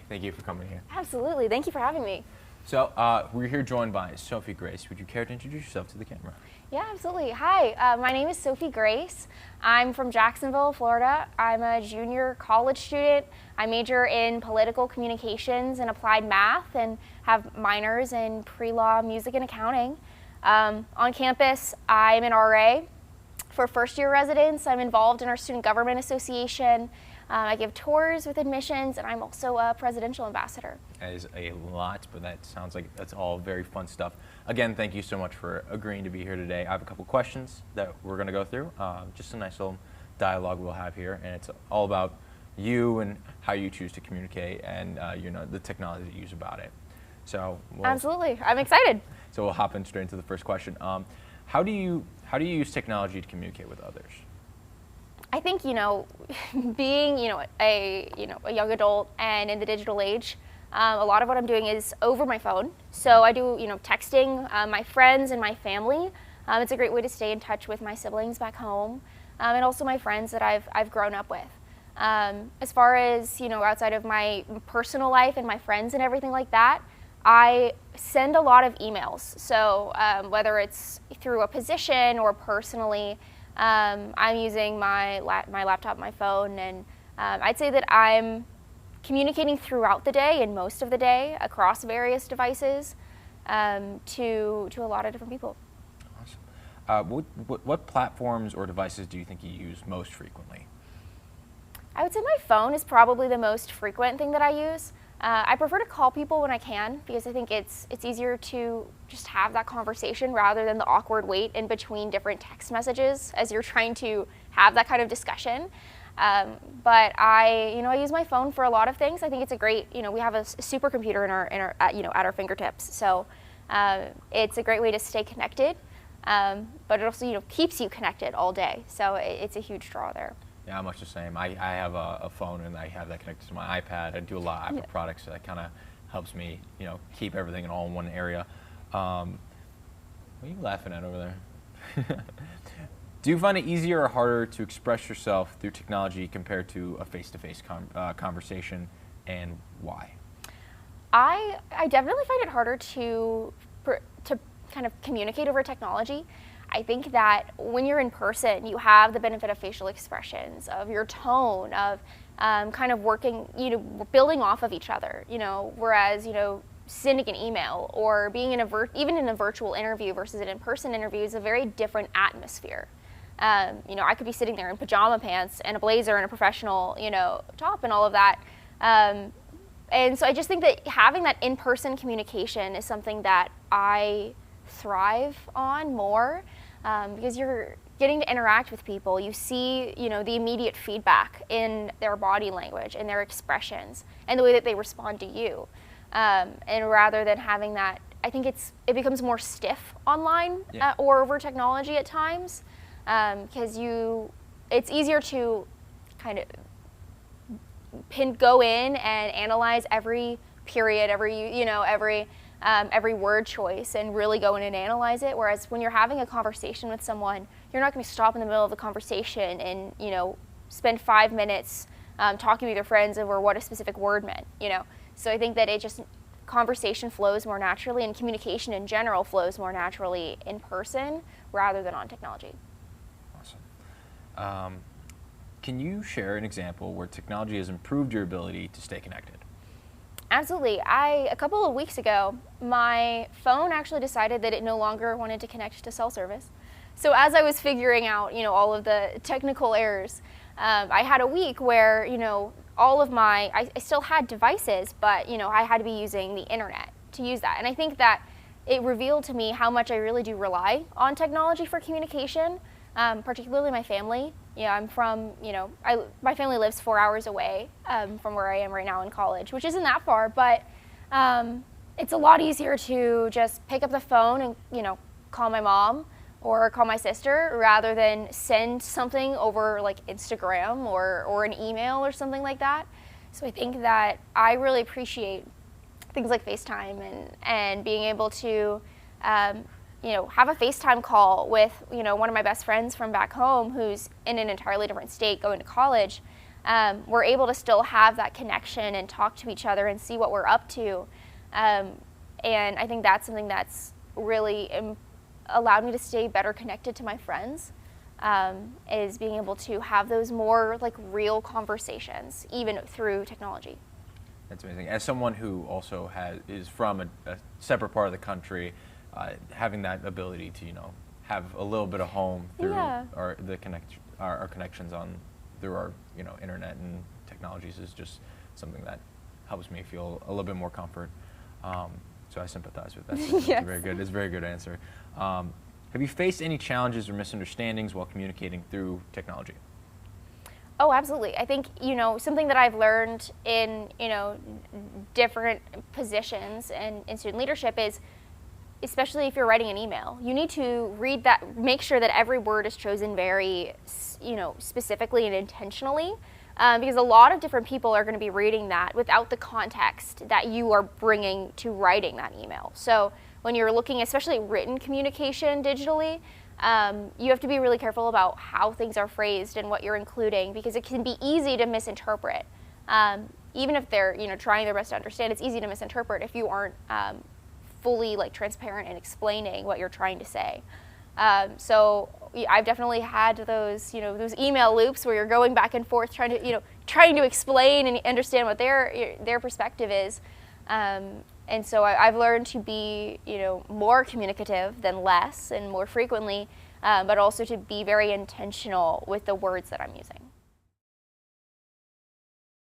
Thank you for coming here. Absolutely. Thank you for having me. So we're here joined by Sophie Grace. Would you care to introduce yourself to the camera? Yeah, absolutely. Hi, my name is Sophie Grace. I'm from Jacksonville, Florida. I'm a junior college student. I major in political communications and applied math and have minors in pre-law, music, and accounting. On campus, I'm an RA. For first-year residents, I'm involved in our Student Government Association. I give tours with admissions, and I'm also a presidential ambassador. That is a lot, but that sounds like that's all very fun stuff. Again, thank you so much for agreeing to be here today. I have a couple questions that we're going to go through. Just a nice little dialogue we'll have here, and it's all about you and how you choose to communicate and the technology that you use about it. So Absolutely, I'm excited. So we'll hop in straight into the first question. How do you use technology to communicate with others? I think, being, a young adult and in the digital age, a lot of what I'm doing is over my phone. So I do, texting my friends and my family. It's a great way to stay in touch with my siblings back home, and also my friends that I've grown up with. As far as, outside of my personal life and my friends and everything like that, I send a lot of emails. So whether it's through a position or personally, I'm using my laptop, my phone, and I'd say that I'm communicating throughout the day and most of the day across various devices to a lot of different people. Awesome. What platforms or devices do you think you use most frequently? I would say my phone is probably the most frequent thing that I use. I prefer to call people when I can because I think it's easier to just have that conversation rather than the awkward wait in between different text messages as you're trying to have that kind of discussion. But I use my phone for a lot of things. I think it's a great, we have a supercomputer at our fingertips, so it's a great way to stay connected. But it also keeps you connected all day, so it's a huge draw there. Yeah, I'm much the same. I have a phone and I have that connected to my iPad. I do a lot of Apple products, so that kind of helps me, keep everything all in one area. What are you laughing at over there? Do you find it easier or harder to express yourself through technology compared to a face-to-face conversation, and why? I definitely find it harder to kind of communicate over technology. I think that when you're in person, you have the benefit of facial expressions, of your tone, of kind of working, building off of each other, whereas, sending an email or being even in a virtual interview versus an in-person interview is a very different atmosphere. I could be sitting there in pajama pants and a blazer and a professional, top and all of that. And so I just think that having that in-person communication is something that I thrive on more because you're getting to interact with people. You see, the immediate feedback in their body language and their expressions and the way that they respond to you. And rather than having that, I think it becomes more stiff online or over technology at times because it's easier to kind of go in and analyze every period, every word choice and really go in and analyze it. Whereas when you're having a conversation with someone, you're not going to stop in the middle of the conversation and, spend 5 minutes talking with your friends over what a specific word meant, So I think that conversation flows more naturally and communication in general flows more naturally in person rather than on technology. Awesome. Can you share an example where technology has improved your ability to stay connected? Absolutely. A couple of weeks ago, my phone actually decided that it no longer wanted to connect to cell service. So as I was figuring out, all of the technical errors, I had a week where, I still had devices, but, I had to be using the internet to use that. And I think that it revealed to me how much I really do rely on technology for communication, particularly my family. I'm from, my family lives 4 hours away from where I am right now in college, which isn't that far, but it's a lot easier to just pick up the phone and, call my mom or call my sister rather than send something over like Instagram or an email or something like that. So I think that I really appreciate things like FaceTime and being able to have a FaceTime call with, one of my best friends from back home who's in an entirely different state going to college. we're able to still have that connection and talk to each other and see what we're up to. And I think that's something that's really allowed me to stay better connected to my friends, is being able to have those more like real conversations, even through technology. That's amazing. As someone who also is from a separate part of the country, having that ability to, have a little bit of home through our connections through our, internet and technologies is just something that helps me feel a little bit more comfort. So I sympathize with that. It's Yes. It's a very good answer. Have you faced any challenges or misunderstandings while communicating through technology? Oh, absolutely. I think, something that I've learned in, different positions and in student leadership is, especially if you're writing an email, you need to read that, make sure that every word is chosen very, specifically and intentionally, because a lot of different people are going to be reading that without the context that you are bringing to writing that email. So when you're looking, especially at written communication digitally, you have to be really careful about how things are phrased and what you're including, because it can be easy to misinterpret. Even if they're, trying their best to understand, it's easy to misinterpret if you aren't fully transparent in explaining what you're trying to say. So I've definitely had those, those email loops where you're going back and forth trying to explain and understand what their perspective is. And so I've learned to be, more communicative than less and more frequently, but also to be very intentional with the words that I'm using.